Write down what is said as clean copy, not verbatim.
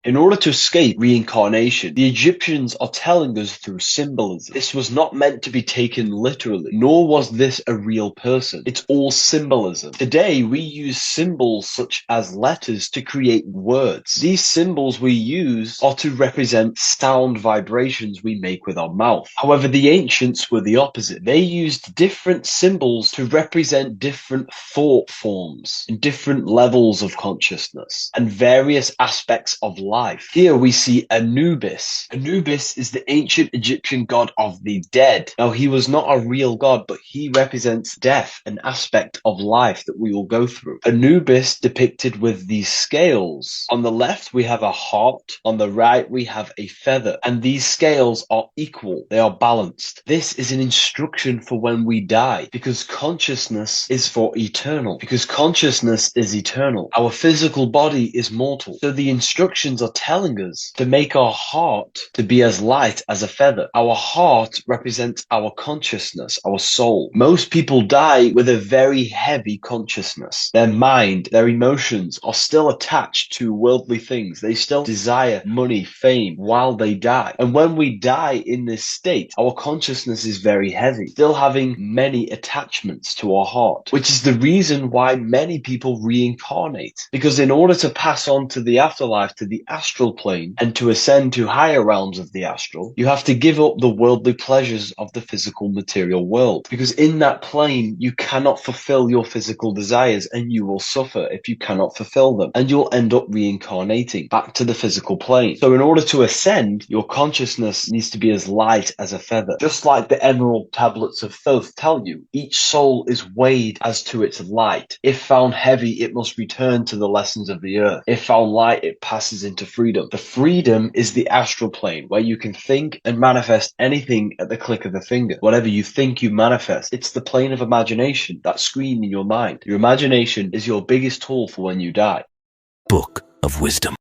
In order to escape reincarnation, the Egyptians are telling us through symbolism. This was not meant to be taken literally, nor was this a real person. It's all symbolism. Today, we use symbols such as letters to create words. These symbols we use are to represent sound vibrations we make with our mouth. However, the ancients were the opposite. They used different symbols to represent different thought forms and different levels of consciousness and various aspects of life. Here we see Anubis. Anubis is the ancient Egyptian god of the dead. Now, he was not a real god, but he represents death, an aspect of life that we will go through. Anubis depicted with these scales. On the left, we have a heart. On the right, we have a feather. And these scales are equal. They are balanced. This is an instruction for when we die, because consciousness is for eternal. Because consciousness is eternal. Our physical body is mortal. So the instructions are telling us to make our heart to be as light as a feather. Our heart represents our consciousness, our soul. Most people die with a very heavy consciousness. Their mind, their emotions are still attached to worldly things. They still desire money, fame while they die. And when we die in this state, our consciousness is very heavy, still having many attachments to our heart, which is the reason why many people reincarnate. Because in order to pass on to the afterlife, to the astral plane, and to ascend to higher realms of the astral, you have to give up the worldly pleasures of the physical material world. Because in that plane, you cannot fulfill your physical desires, and you will suffer if you cannot fulfill them. And you'll end up reincarnating back to the physical plane. So in order to ascend, your consciousness needs to be as light as a feather. Just like the Emerald Tablets of Thoth tell you, each soul is weighed as to its light. If found heavy, it must return to the lessons of the earth. If found light, it passes into freedom. The freedom is the astral plane, where you can think and manifest anything at the click of a finger. Whatever you think, you manifest. It's the plane of imagination, that screen in your mind. Your imagination is your biggest tool for when you die. Book of Wisdom.